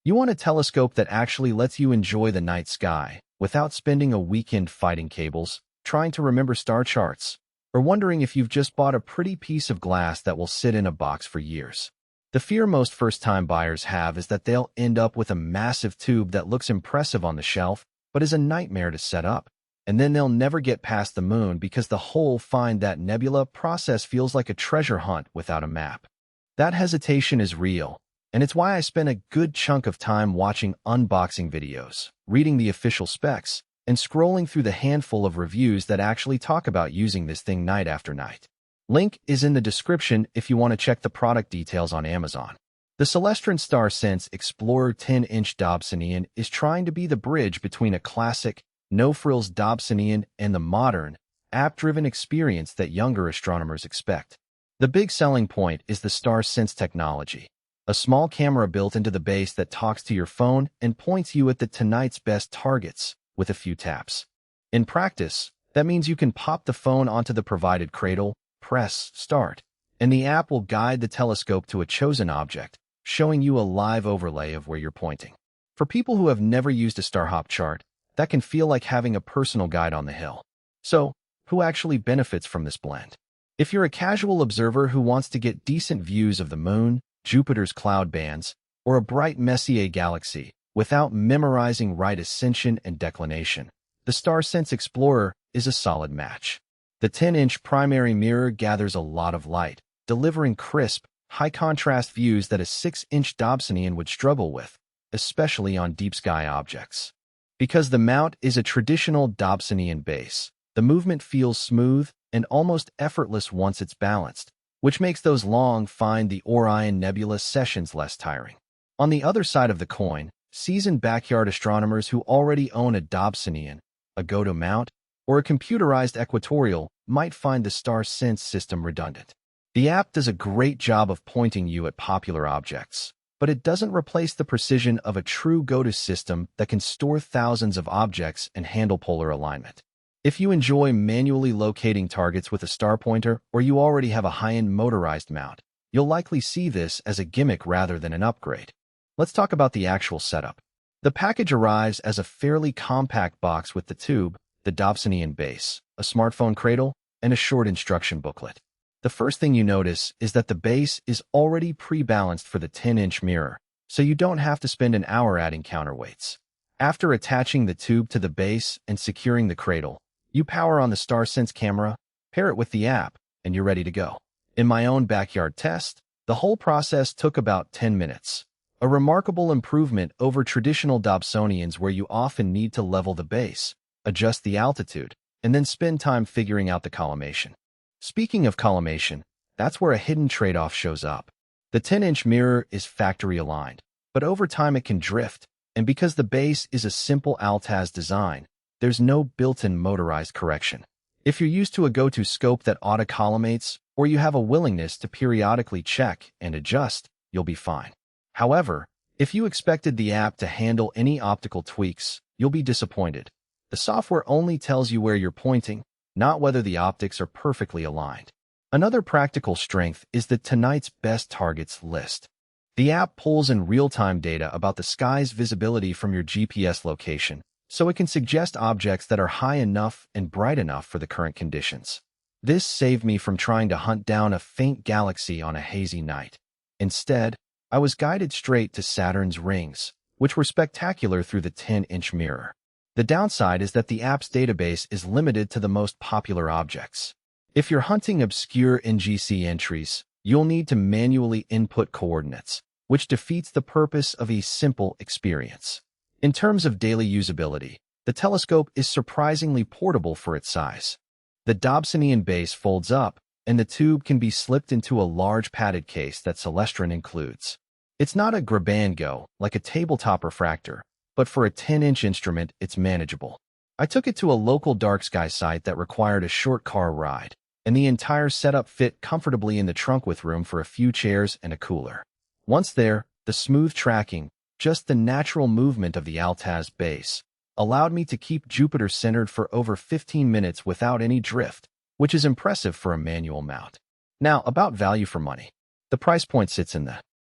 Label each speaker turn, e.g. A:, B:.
A: You want a telescope that actually lets you enjoy the night sky without spending a weekend fighting cables, trying to remember star charts, or wondering if you've just bought a pretty piece of glass that will sit in a box for years. The fear most first-time buyers have is that they'll end up with a massive tube that looks impressive on the shelf, but is a nightmare to set up. And then they'll never get past the moon because the whole find that nebula process feels like a treasure hunt without a map. That hesitation is real, and it's why I spend a good chunk of time watching unboxing videos, reading the official specs, and scrolling through the handful of reviews that actually talk about using this thing night after night. Link is in the description if you want to check the product details on Amazon. The Celestron StarSense Explorer 10-inch Dobsonian is trying to be the bridge between a classic, no-frills Dobsonian and the modern, app-driven experience that younger astronomers expect. The big selling point is the StarSense technology, a small camera built into the base that talks to your phone and points you at the tonight's best targets with a few taps. In practice, that means you can pop the phone onto the provided cradle, press Start, and the app will guide the telescope to a chosen object, showing you a live overlay of where you're pointing. For people who have never used a StarHop chart, that can feel like having a personal guide on the hill. So, who actually benefits from this blend? If you're a casual observer who wants to get decent views of the moon, Jupiter's cloud bands, or a bright Messier galaxy without memorizing right ascension and declination, the StarSense Explorer is a solid match. The 10-inch primary mirror gathers a lot of light, delivering crisp, high-contrast views that a 6-inch Dobsonian would struggle with, especially on deep sky objects. Because the mount is a traditional Dobsonian base, the movement feels smooth and almost effortless once it's balanced, which makes those long find the Orion Nebula sessions less tiring. On the other side of the coin, seasoned backyard astronomers who already own a Dobsonian, a go-to mount, or a computerized equatorial might find the StarSense system redundant. The app does a great job of pointing you at popular objects, but it doesn't replace the precision of a true go-to system that can store thousands of objects and handle polar alignment. If you enjoy manually locating targets with a star pointer, or you already have a high-end motorized mount, you'll likely see this as a gimmick rather than an upgrade. Let's talk about the actual setup. The package arrives as a fairly compact box with the tube, the Dobsonian base, a smartphone cradle, and a short instruction booklet. The first thing you notice is that the base is already pre-balanced for the 10-inch mirror, so you don't have to spend an hour adding counterweights. After attaching the tube to the base and securing the cradle, you power on the StarSense camera, pair it with the app, and you're ready to go. In my own backyard test, the whole process took about 10 minutes. A remarkable improvement over traditional Dobsonians where you often need to level the base, adjust the altitude, and then spend time figuring out the collimation. Speaking of collimation, that's where a hidden trade-off shows up. The 10-inch mirror is factory aligned, but over time it can drift, and because the base is a simple Altaz design, there's no built-in motorized correction. If you're used to a go-to scope that auto-collimates, or you have a willingness to periodically check and adjust, you'll be fine. However, if you expected the app to handle any optical tweaks, you'll be disappointed. The software only tells you where you're pointing, not whether the optics are perfectly aligned. Another practical strength is the tonight's best targets list. The app pulls in real-time data about the sky's visibility from your GPS location, so it can suggest objects that are high enough and bright enough for the current conditions. This saved me from trying to hunt down a faint galaxy on a hazy night. Instead, I was guided straight to Saturn's rings, which were spectacular through the 10-inch mirror. The downside is that the app's database is limited to the most popular objects. If you're hunting obscure NGC entries, you'll need to manually input coordinates, which defeats the purpose of a simple experience. In terms of daily usability, the telescope is surprisingly portable for its size. The Dobsonian base folds up, and the tube can be slipped into a large padded case that Celestron includes. It's not a grab-and-go like a tabletop refractor, but for a 10-inch instrument, it's manageable. I took it to a local dark sky site that required a short car ride, and the entire setup fit comfortably in the trunk with room for a few chairs and a cooler. Once there, the smooth tracking, just the natural movement of the Altaz base, allowed me to keep Jupiter centered for over 15 minutes without any drift, which is impressive for a manual mount. Now, about value for money. The price point sits in the